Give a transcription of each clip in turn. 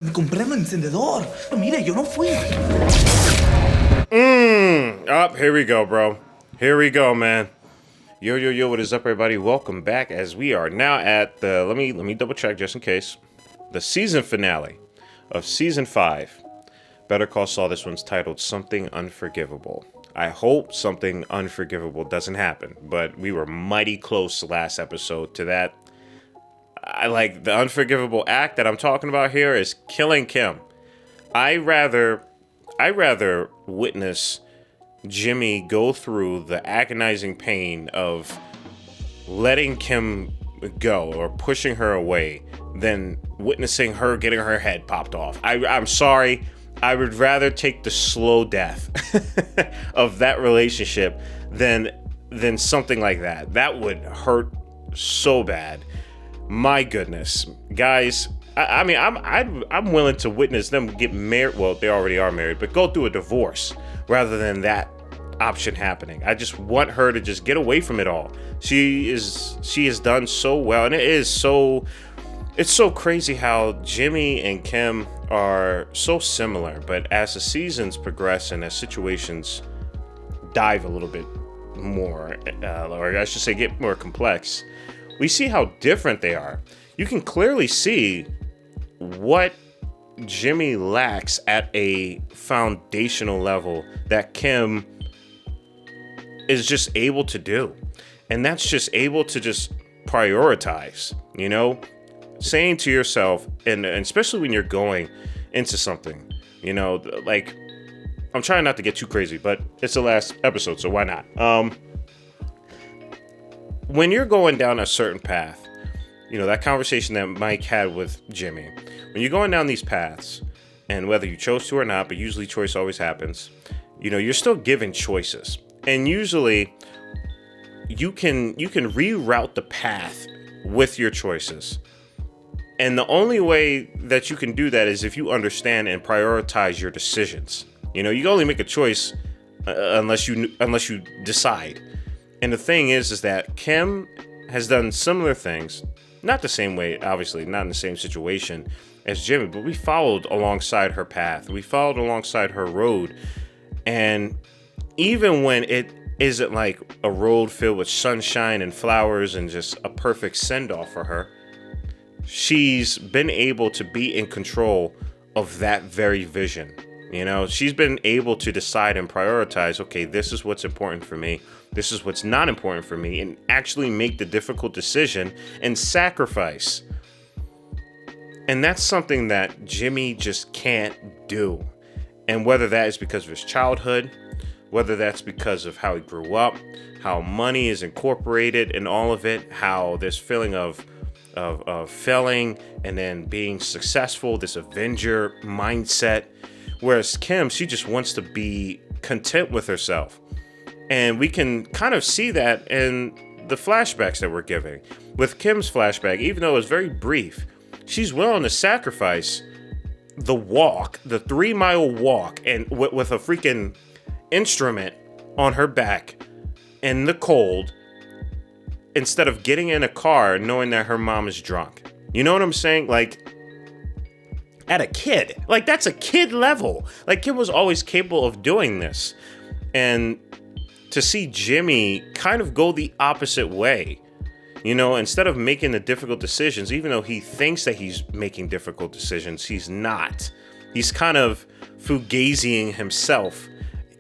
Me compré un encendedor. Mire, yo no fui. Here we go, bro. Here we go, man. Yo, what is up, everybody? Welcome back as we are now at the, let me double check just in case, the season finale of season 5. Better Call Saul. This one's titled Something Unforgivable. I hope something unforgivable doesn't happen, but we were mighty close last episode to that. I like the unforgivable act that I'm talking about here is killing Kim. I rather witness Jimmy go through the agonizing pain of letting Kim go or pushing her away than witnessing her getting her head popped off. I'm sorry. I would rather take the slow death of that relationship than something like that. That would hurt so bad. My goodness, guys. I mean, I'm willing to witness them get married. Well, they already are married, but go through a divorce rather than that option happening. I just want her to just get away from it all. She has done so well, and it's so crazy how Jimmy and Kim are so similar, but as the seasons progress and as situations dive a little bit more, or I should say get more complex, we see how different they are. You can clearly see what Jimmy lacks at a foundational level that Kim is just able to do. And that's just able to just prioritize, you know? Saying to yourself, and especially when you're going into something, you know, like, I'm trying not to get too crazy, but it's the last episode, so why not? When you're going down a certain path, you know, that conversation that Mike had with Jimmy, when you're going down these paths, and whether you chose to or not, but usually choice always happens, you know, you're still given choices. And usually you can reroute the path with your choices. And the only way that you can do that is if you understand and prioritize your decisions. You know, you can only make a choice unless you decide. And the thing is that Kim has done similar things, not the same way, obviously, not in the same situation as Jimmy, but we followed alongside her path. We followed alongside her road. And even when it isn't like a road filled with sunshine and flowers and just a perfect send-off for her, she's been able to be in control of that very vision. You know, she's been able to decide and prioritize, okay, this is what's important for me. This is what's not important for me, and actually make the difficult decision and sacrifice. And that's something that Jimmy just can't do. And whether that is because of his childhood, whether that's because of how he grew up, how money is incorporated in all of it, how this feeling of failing and then being successful, this Avenger mindset. Whereas Kim, she just wants to be content with herself. And we can kind of see that in the flashbacks that we're giving. With Kim's flashback, even though it was very brief, she's willing to sacrifice the walk, the 3-mile walk, and with a freaking instrument on her back in the cold, instead of getting in a car knowing that her mom is drunk. You know what I'm saying? Like, at a kid. Like, that's a kid level. Like, Kim was always capable of doing this. And to see Jimmy kind of go the opposite way, you know, instead of making the difficult decisions, even though he thinks that he's making difficult decisions, he's not. He's kind of fugazing himself.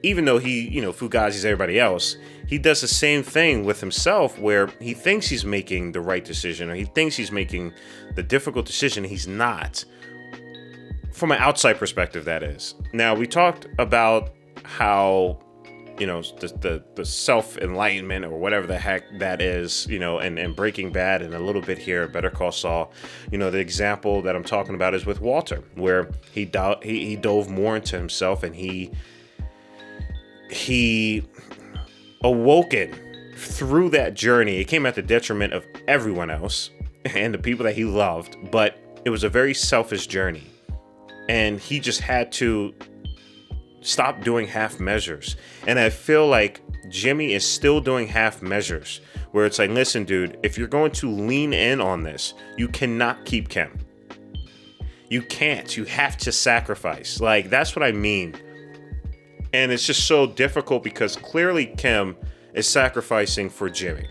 Even though he, you know, fugazis everybody else, he does the same thing with himself where he thinks he's making the right decision or he thinks he's making the difficult decision. He's not. From an outside perspective, that is. Now, we talked about how, you know, the self-enlightenment or whatever the heck that is, you know, and Breaking Bad and a little bit here, Better Call Saul. You know, the example that I'm talking about is with Walter, where he dove more into himself and he awoken through that journey. It came at the detriment of everyone else and the people that he loved, but it was a very selfish journey. And he just had to stop doing half measures. And I feel like Jimmy is still doing half measures, where it's like, listen, dude, if you're going to lean in on this, you cannot keep Kim. You can't. You have to sacrifice. Like, that's what I mean. And it's just so difficult because clearly Kim is sacrificing for Jimmy.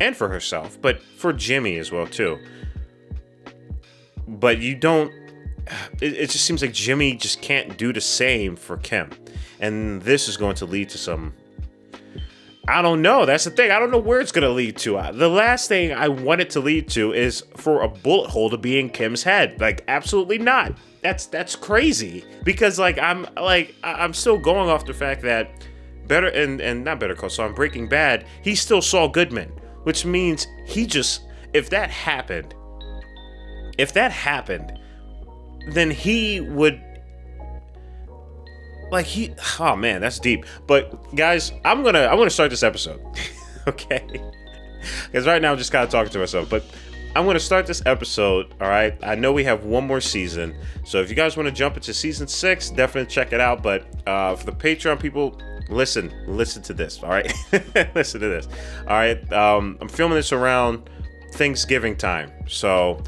And for herself, but for Jimmy as well, too. But you don't... It just seems like Jimmy just can't do the same for Kim. And this is going to lead to some... I don't know. That's the thing. I don't know where it's going to lead to. The last thing I want it to lead to is for a bullet hole to be in Kim's head. Like, absolutely not. That's crazy. Because, like, I'm still going off the fact that not Better Call Saul, Breaking Bad, he still Saul Goodman. Which means he just, if that happened, then he would, like, oh man, that's deep. But guys, I'm gonna start this episode, okay? Because right now I'm just kind of talking to myself, but I'm gonna start this episode. All right, I know we have one more season, so if you guys want to jump into season 6, definitely check it out. But for the Patreon people, listen to this. All right, listen to this. All right, I'm filming this around Thanksgiving time, so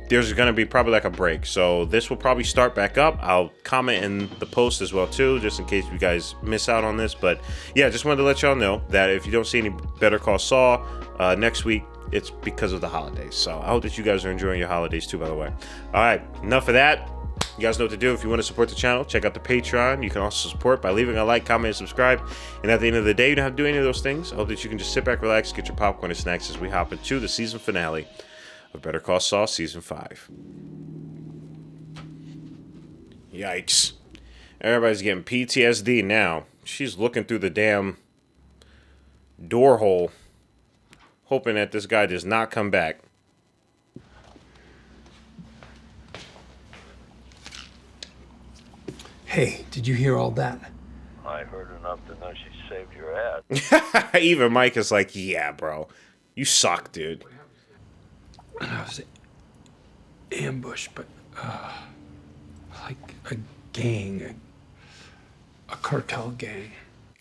there's gonna be probably like a break, so this will probably start back up. I'll comment in the post as well too, just in case you guys miss out on this. But yeah, just wanted to let y'all know that if you don't see any Better Call Saul next week, it's because of the holidays. So I hope that you guys are enjoying your holidays too, by the way. All right, enough of that. You guys know what to do. If you want to support the channel, check out the Patreon. You can also support by leaving a like, comment, and subscribe. And at the end of the day, you don't have to do any of those things. I hope that you can just sit back, relax, get your popcorn and snacks as we hop into the season finale of Better Call Saul Season 5. Yikes. Everybody's getting PTSD now. She's looking through the damn door hole, hoping that this guy does not come back. Hey, did you hear all that? I heard enough to know she saved your ass. Even Mike is like, yeah, bro. You suck, dude. I was ambushed, but like a gang, a cartel gang.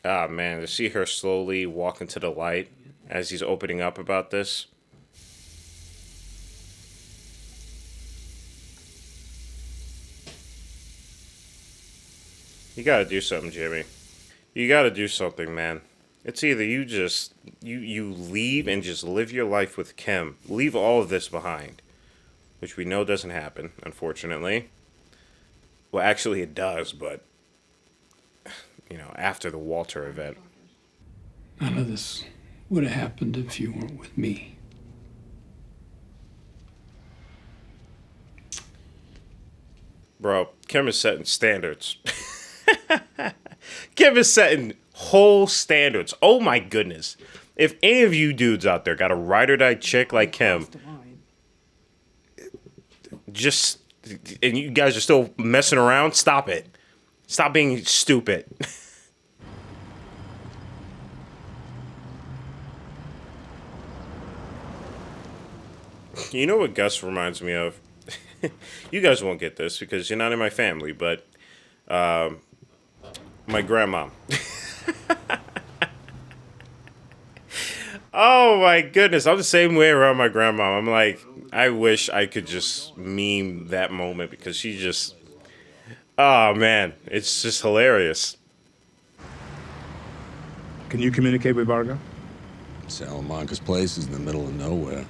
Ah, man, to see her slowly walk into the light as he's opening up about this. You gotta do something, Jimmy. You gotta do something, man. It's either you just, you leave and just live your life with Kim. Leave all of this behind. Which we know doesn't happen, unfortunately. Well, actually it does, but, you know, after the Walter event. None of this would have happened if you weren't with me. Bro, Kim is setting standards. Kim is setting whole standards. Oh my goodness. If any of you dudes out there got a ride or die chick like Kim, just, and you guys are still messing around, stop it. Stop being stupid. You know what Gus reminds me of? You guys won't get this because you're not in my family, but my grandma. Oh my goodness, I'm the same way around my grandma. I'm like, I wish I could just meme that moment because she just, oh man, it's just hilarious. Can you communicate with Varga? Salamanca's place is in the middle of nowhere.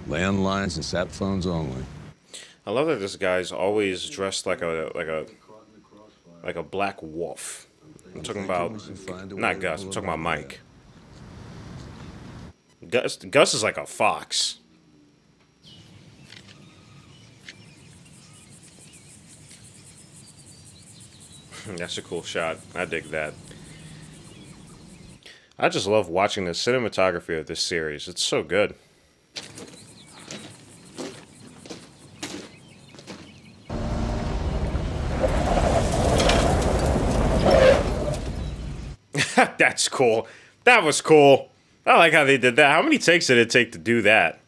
Landlines and sat phones only. I love that this guy's always dressed like a black wolf. I'm talking about, not Gus, I'm talking about Mike. Gus is like a fox. That's a cool shot. I dig that. I just love watching the cinematography of this series. It's so good. That's cool. That was cool. I like how they did that. How many takes did it take to do that?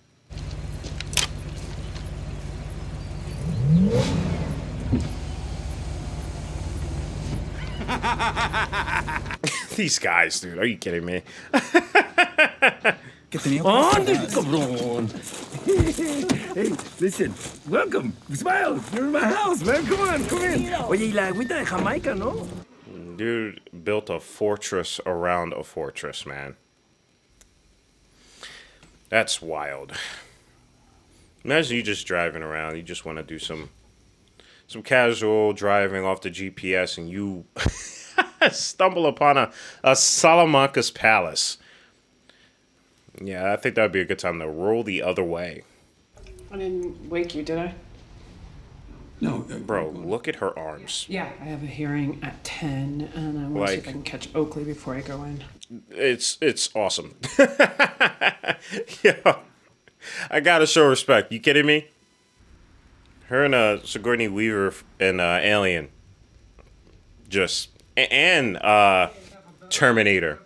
These guys, dude. Are you kidding me? Hey, listen, welcome. Smile. You're in my house, man. Come on, come in. Oye, y la agüita de Jamaica, ¿no? Dude built a fortress around a fortress, man. That's wild. Imagine you just driving around. You just want to do some casual driving off the GPS, and you stumble upon a Salamanca's palace. Yeah, I think that'd be a good time to roll the other way. I didn't wake you, did I? No. Bro, look at her arms. Yeah, I have a hearing at 10, and I want to see if I can catch Oakley before I go in. It's awesome. Yeah, I gotta show respect. You kidding me? Her and Sigourney Weaver and Alien. And Terminator.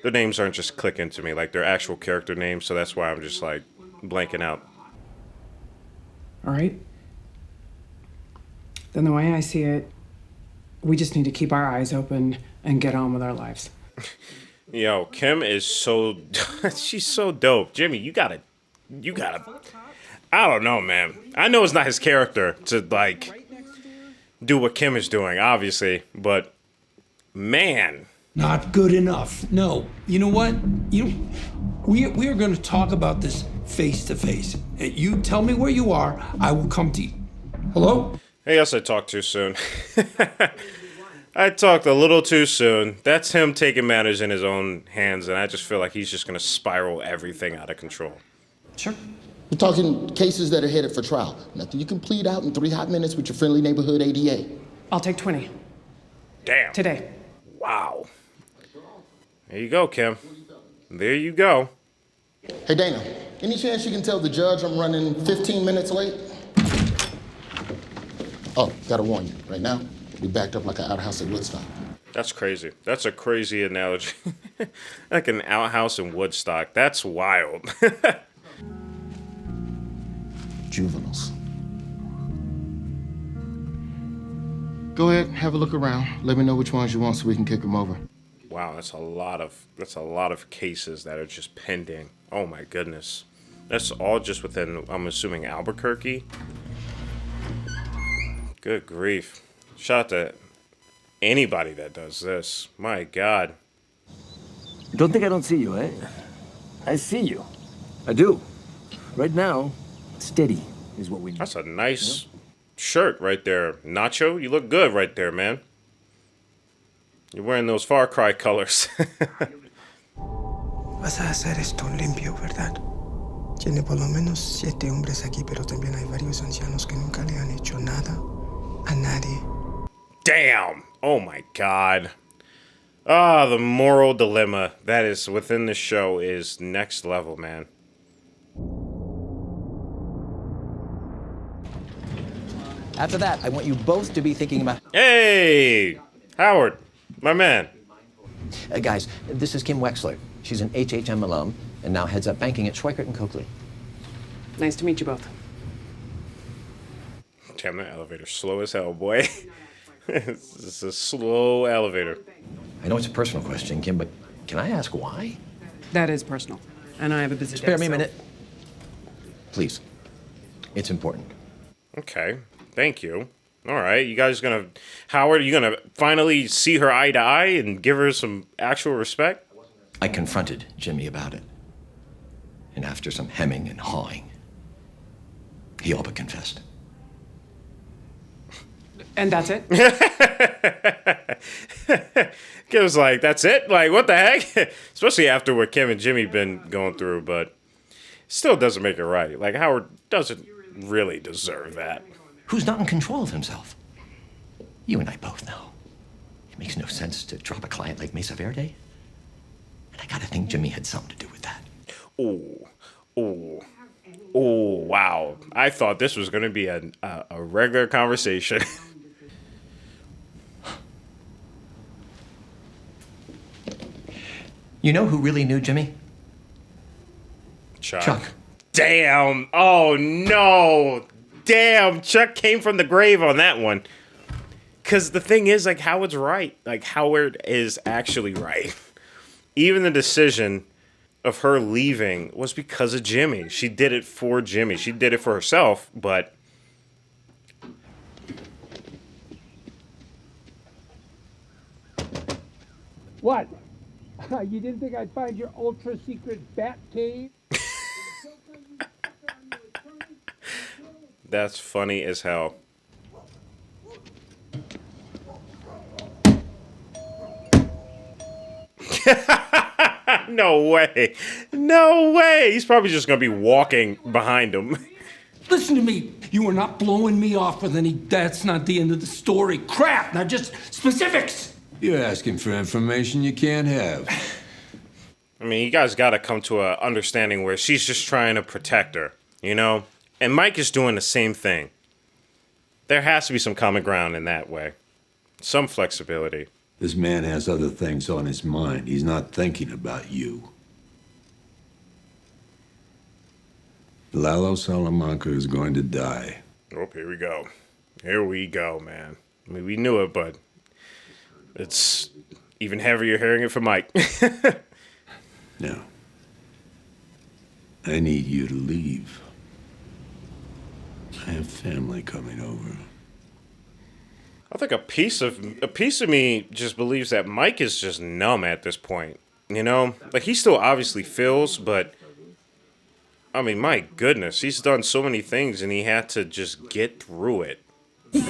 Their names aren't just clicking to me, like they're actual character names, so that's why I'm just like blanking out. All right. Then the way I see it, we just need to keep our eyes open and get on with our lives. Yo, Kim is so she's so dope. Jimmy, you gotta I don't know, man. I know it's not his character to like do what Kim is doing, obviously, but man. Not good enough. No. You know what? We are going to talk about this face to face. You tell me where you are. I will come to you. Hello? Hey, yes, I talked too soon. I talked a little too soon. That's him taking matters in his own hands, and I just feel like he's just going to spiral everything out of control. Sure. We're talking cases that are headed for trial. Nothing you can plead out in 3 hot minutes with your friendly neighborhood ADA. I'll take 20. Damn. Today. Wow. There you go, Kim. There you go. Hey, Dana, any chance you can tell the judge I'm running 15 minutes late? Oh, gotta warn you, right now, we backed up like an outhouse at Woodstock. That's crazy. That's a crazy analogy. Like an outhouse in Woodstock. That's wild. Juveniles. Go ahead, have a look around. Let me know which ones you want so we can kick them over. Wow, that's a lot of cases that are just pending. Oh my goodness. That's all just within, I'm assuming, Albuquerque. Good grief. Shout out to anybody that does this. My God. Don't think I don't see you, eh? I see you. I do. Right now, steady is what we need. That's a nice shirt right there. Nacho, you look good right there, man. You're wearing those Far Cry colors. Vas a hacer esto limpio, ¿verdad? Tiene por lo menos 7 hombres aquí, pero también hay varios ancianos que nunca le han hecho nada a nadie. Damn! Oh my God. Ah, the moral dilemma that is within the show is next level, man. After that, I want you both to be thinking about... Hey! Howard, my man. Guys, this is Kim Wexler. She's an HHM alum and now heads up banking at Schweikert & Coakley. Nice to meet you both. Damn, that elevator's slow as hell, boy. It's a slow elevator. I know it's a personal question, Kim, but can I ask why? That is personal. And I have a busy day. Spare me a minute. Please. It's important. Okay. Thank you. All right. You guys gonna... Howard, you gonna finally see her eye to eye and give her some actual respect? I confronted Jimmy about it. And after some hemming and hawing, he all but confessed. And that's it? Kim was like, that's it? Like, what the heck? Especially after what Kim and Jimmy been going through, but still doesn't make it right. Like, Howard doesn't really deserve that. Who's not in control of himself? You and I both know. It makes no sense to drop a client like Mesa Verde. And I gotta think Jimmy had something to do with that. Oh, wow. I thought this was gonna be a regular conversation. You know who really knew Jimmy? Chuck. Damn. Oh, no. Damn. Chuck came from the grave on that one. Because the thing is, like, Howard's right. Like, Howard is actually right. Even the decision of her leaving was because of Jimmy. She did it for Jimmy. She did it for herself, but... What? You didn't think I'd find your ultra secret bat cave? That's funny as hell. No way. No way. He's probably just going to be walking behind him. Listen to me. You are not blowing me off with any, that's not the end of the story. Crap. Now just specifics. You're asking for information you can't have. I mean, you guys got to come to a understanding where she's just trying to protect her, you know? And Mike is doing the same thing. There has to be some common ground in that way. Some flexibility. This man has other things on his mind. He's not thinking about you. Lalo Salamanca is going to die. Oh, here we go. Here we go, man. I mean, we knew it, but it's even heavier hearing it from Mike. Now, I need you to leave. I have family coming over. I think a piece of me just believes that Mike is just numb at this point. You know? Like, he still obviously feels, but I mean, my goodness, he's done so many things and he had to just get through it. ¿Qué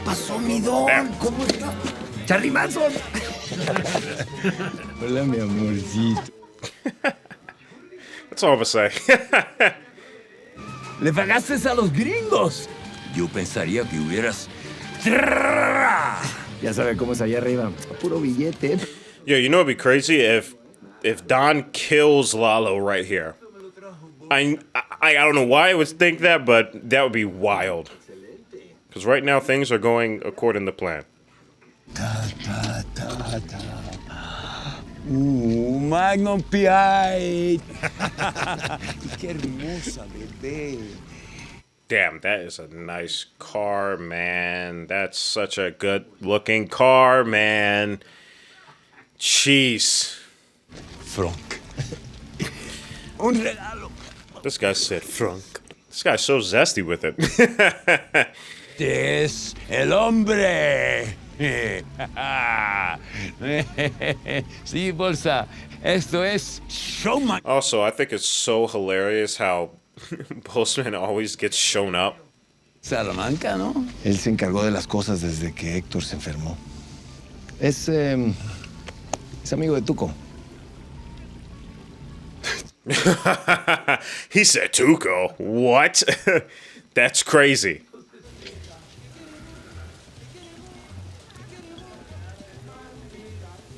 pasó, mi don? ¿Cómo está? Charlie Manson. Hola, mi amorcito. That's all I'm gonna say. Le pagaste a los gringos. Yo pensaría que hubieras... Ya sabe cómo es allá arriba. A puro billete. Yo, you know what'd be crazy if Don kills Lalo right here. I don't know why I would think that, but that would be wild. Because right now things are going according to plan. Magnum P.I. Qué hermosa, bebé. Damn, that is a nice car, man. That's such a good-looking car, man. Jeez. Frank. Un regalo. This guy said Frank. This guy's so zesty with it. Es el hombre. Sí, bolsa. Esto es showman. Also, I think it's so hilarious how Postman always gets shown up. Salamanca, ¿no? Él se encargó de las cosas desde que Héctor se enfermó. Es amigo de Tuco. He said Tuco. What? That's crazy.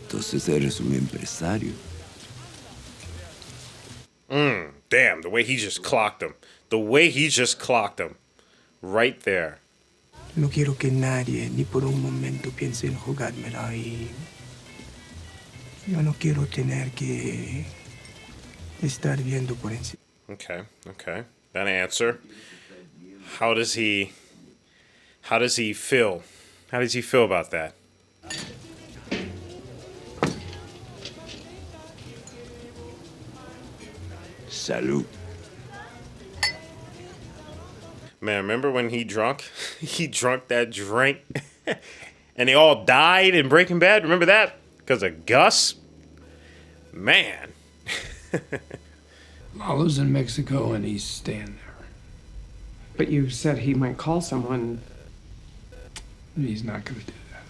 Entonces eres un empresario. Damn, the way he just clocked him. The way he just clocked him. Right there. No quiero que nadie ni por un momento piense en jugármela y yo no quiero tener que estar viendo por encima. Okay. That answer. How does he feel? How does he feel about that? Salud. Man, remember when he drunk? He drunk that drink and they all died in Breaking Bad? Remember that? Because of Gus? Man. Lalo's in Mexico and he's staying there. But you said he might call someone. He's not going to do that.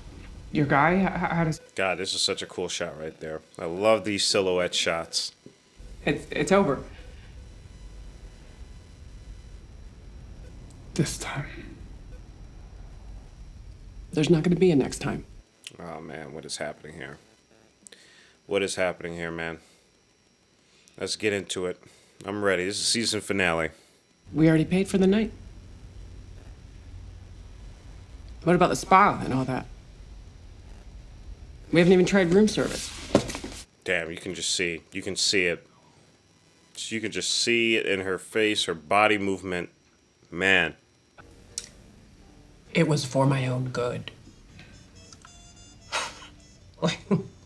Your guy? How does... God, this is such a cool shot right there. I love these silhouette shots. It's over. This time. There's not going to be a next time. Oh, man, what is happening here? What is happening here, man? Let's get into it. I'm ready. This is season finale. We already paid for the night. What about the spa and all that? We haven't even tried room service. Damn, you can just see. You can see it. You can just see it in her face, her body movement. Man. It was for my own good.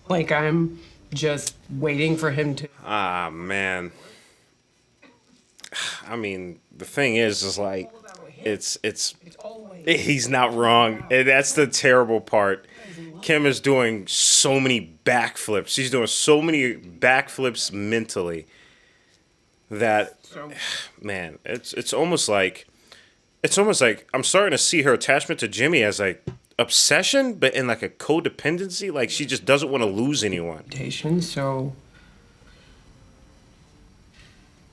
Like I'm just waiting for him to. Ah, man. I mean, the thing is like, he's not wrong. And that's the terrible part. Kim is doing so many backflips. She's doing so many backflips mentally that, man, it's almost like I'm starting to see her attachment to Jimmy as like obsession, but in like a codependency. Like she just doesn't want to lose anyone. So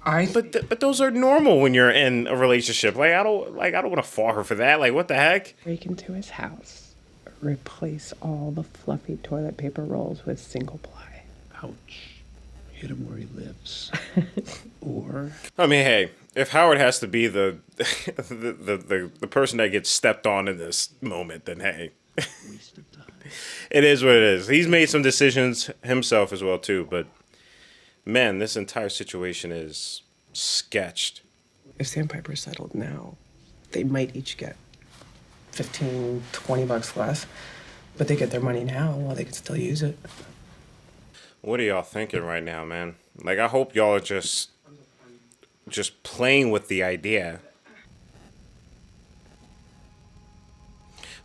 But those are normal when you're in a relationship. Like I don't want to fault her for that. Like what the heck? break into his house, replace all the fluffy toilet paper rolls with single ply. Ouch. Hit him where he lives. Or I mean, hey, if Howard has to be the the person that gets stepped on in this moment, then hey, it is what it is. He's made some decisions himself as well too, but man, this entire situation is sketched. If Sandpiper settled now, they might each get $15, $20 less, but they get their money now while they can still use it. What are y'all thinking right now, man? Like, I hope y'all are just playing with the idea.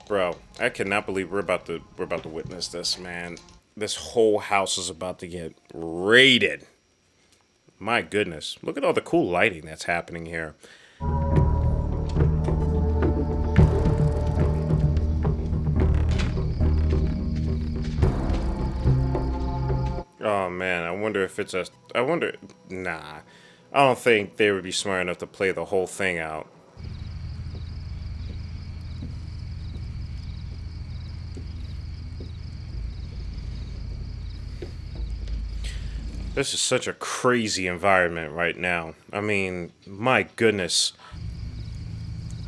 Bro, I cannot believe we're about to witness this, man. This whole house is about to get raided. My goodness. Look at all the cool lighting that's happening here. Oh man, I wonder if it's nah. I don't think they would be smart enough to play the whole thing out. This is such a crazy environment right now. I mean, my goodness.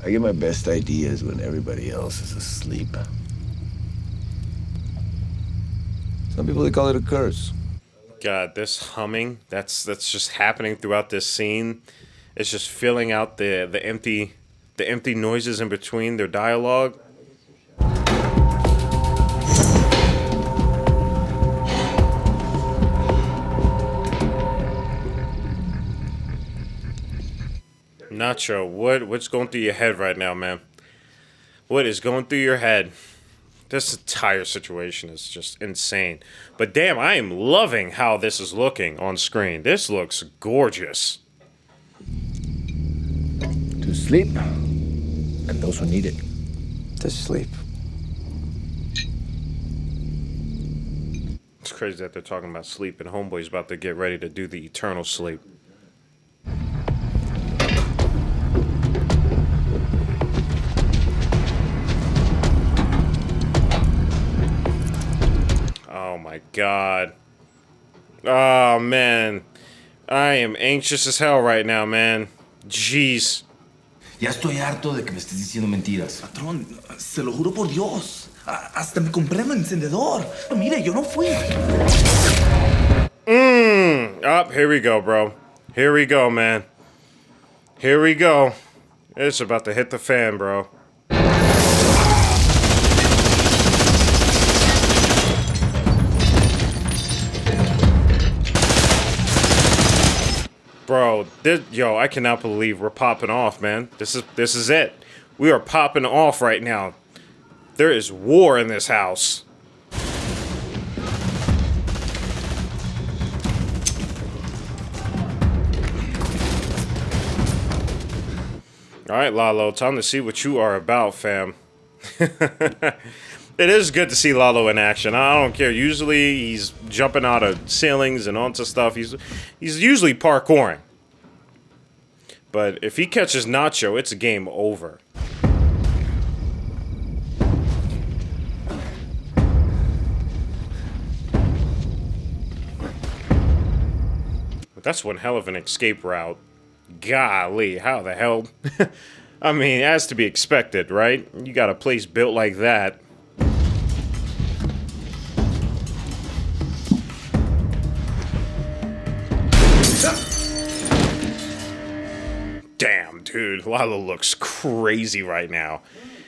I get my best ideas when everybody else is asleep. Some people, they call it a curse. God, this humming that's just happening throughout this scene. It's just filling out the empty noises in between their dialogue. Nacho, what's going through your head right now, man? What is going through your head? This entire situation is just insane. But damn, I am loving how this is looking on screen. This looks gorgeous. To sleep, and those who need it. To sleep. It's crazy that they're talking about sleep, and Homeboy's about to get ready to do the eternal sleep. Oh my God. Oh man. I am anxious as hell right now, man. Jeez. Ya estoy harto de que me estés diciendo mentiras. patrón, se lo juro por Dios. Hasta me compré un encendedor. Mire, yo no fui. Here we go, bro. Here we go, man. Here we go. It's about to hit the fan, bro. Bro, yo, I cannot believe we're popping off, man. This is it. We are popping off right now. There is war in this house. All right, Lalo, time to see what you are about, fam. It is good to see Lalo in action. I don't care. Usually he's jumping out of ceilings and onto stuff. He's usually parkouring. But if he catches Nacho, it's game over. But that's one hell of an escape route. Golly, how the hell? I mean, as to be expected, right? You got a place built like that. Damn, dude, Lalo looks crazy right now.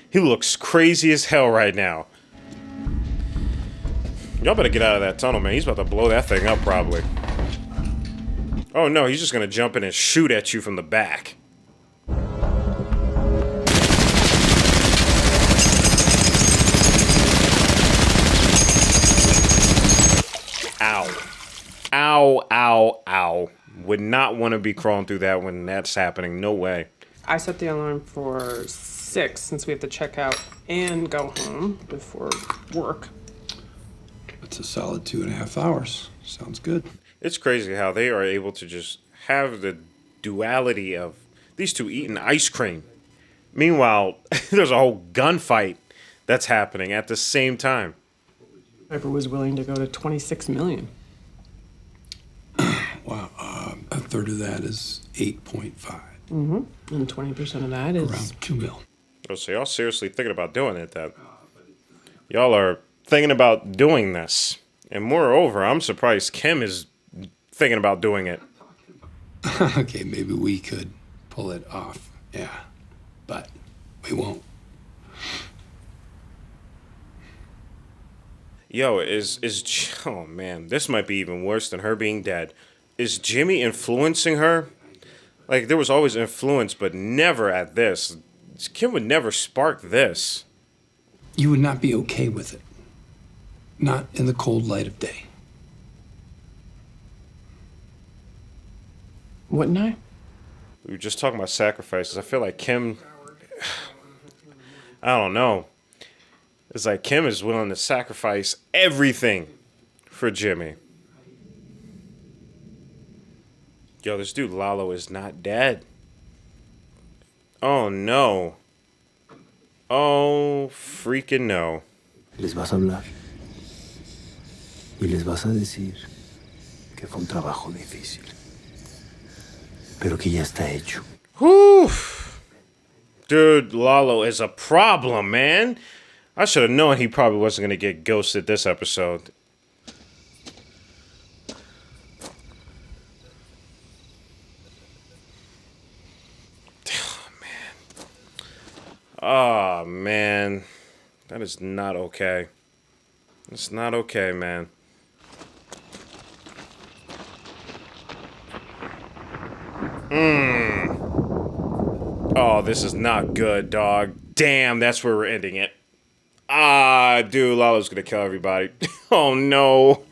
He looks crazy as hell right now. Y'all better get out of that tunnel, man. He's about to blow that thing up, probably. Oh no, he's just gonna jump in and shoot at you from the back. Ow. Ow, ow, ow. Would not want to be crawling through that when that's happening. No way. I set the alarm for 6 since we have to check out and go home before work. That's a solid 2.5 hours. Sounds good. It's crazy how they are able to just have the duality of these two eating ice cream. Meanwhile, there's a whole gunfight that's happening at the same time. Piper was willing to go to 26 million. Wow. A third of that is 8.5. Mm-hmm. And 20% of that is around 2 mil. Oh, so y'all seriously thinking about doing it? That y'all are thinking about doing this, and moreover, I'm surprised Kim is thinking about doing it. Okay, maybe we could pull it off. Yeah, but we won't. Yo, oh man, this might be even worse than her being dead. Is Jimmy influencing her? Like, there was always influence, but never at this. Kim would never spark this. You would not be okay with it. Not in the cold light of day. Wouldn't I? We were just talking about sacrifices. I feel like Kim, I don't know. It's like Kim is willing to sacrifice everything for Jimmy. Yo, this dude Lalo is not dead. Oh no. Oh freaking no. Les vas a hablar y les vas a decir que fue un trabajo difícil, pero que ya está hecho. Whew. Dude, Lalo is a problem, man. I should have known he probably wasn't going to get ghosted this episode. Oh, man. That is not okay. It's not okay, man. Oh, this is not good, dog. Damn, that's where we're ending it. Ah, dude, Lalo's gonna kill everybody. Oh, no.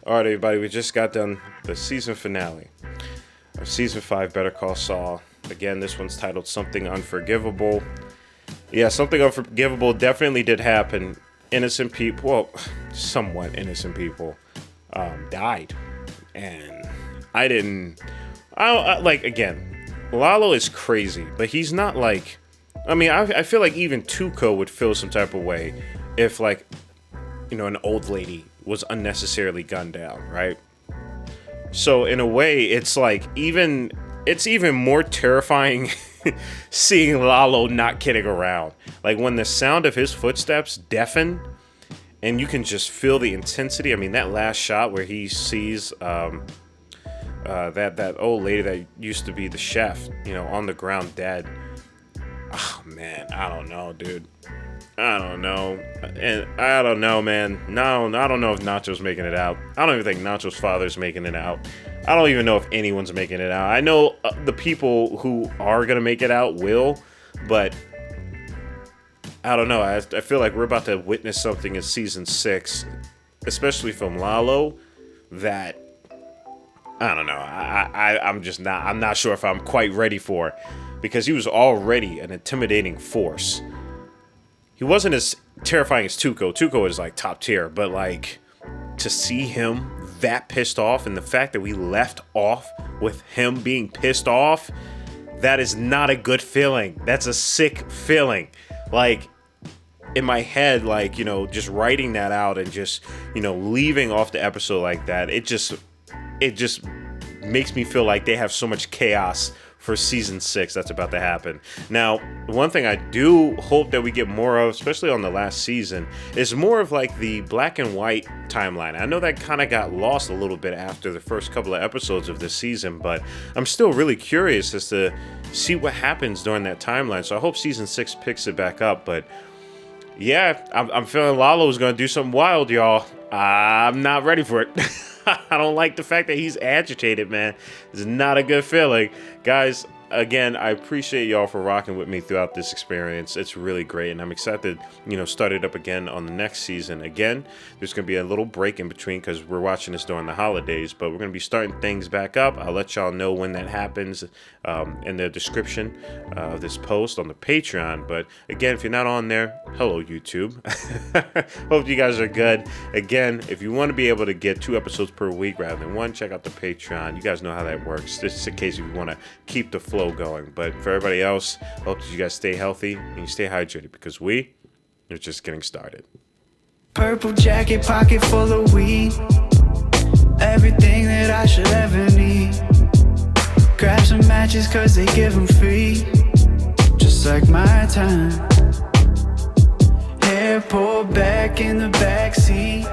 All right, everybody, we just got done the season finale of Season 5, Better Call Saul. Again, this one's titled Something Unforgivable. Yeah, Something Unforgivable definitely did happen. Innocent people, well, somewhat innocent people, died. And again, Lalo is crazy, but he's not like, I mean, I feel like even Tuco would feel some type of way if, like, you know, an old lady was unnecessarily gunned down, right? So in a way, it's like it's even more terrifying seeing Lalo not kidding around. Like when the sound of his footsteps deafen and you can just feel the intensity. I mean, that last shot where he sees that old lady that used to be the chef, you know, on the ground dead. Oh man, I don't know, dude. I don't know. And I don't know, man. No, I don't know if Nacho's making it out. I don't even think Nacho's father's making it out. I don't even know if anyone's making it out. I know the people who are going to make it out will, but I don't know. I feel like we're about to witness something in Season 6, especially from Lalo, that I don't know. I'm not sure if I'm quite ready for, because he was already an intimidating force. He wasn't as terrifying as Tuco. Tuco is like top tier, but like to see him that pissed off, and the fact that we left off with him being pissed off, that is not a good feeling. That's a sick feeling. Like in my head, like, you know, just writing that out and just, you know, leaving off the episode like that, it just makes me feel like they have so much chaos for Season 6 that's about to happen. Now, one thing I do hope that we get more of, especially on the last season, is more of like the black and white timeline. I know that kind of got lost a little bit after the first couple of episodes of this season, but I'm still really curious as to see what happens during that timeline. So I hope Season 6 picks it back up, but yeah, I'm feeling Lalo's going to do something wild, y'all. I'm not ready for it. I don't like the fact that he's agitated, man. It's not a good feeling. Guys, again, I appreciate y'all for rocking with me throughout this experience. It's really great, and I'm excited to, start it up again on the next season. Again, there's going to be a little break in between because we're watching this during the holidays, but we're going to be starting things back up. I'll let y'all know when that happens in the description of this post on the Patreon. But again, if you're not on there, hello, YouTube. Hope you guys are good. Again, if you want to be able to get 2 episodes per week rather than 1, check out the Patreon. You guys know how that works. This is a case if you want to keep the flow going. But for everybody else, hope that you guys stay healthy and you stay hydrated because we are just getting started. Purple jacket, pocket full of weed. Everything that I should ever need. Grab some matches cause they give them free. Just like my time. Hair pulled back in the backseat.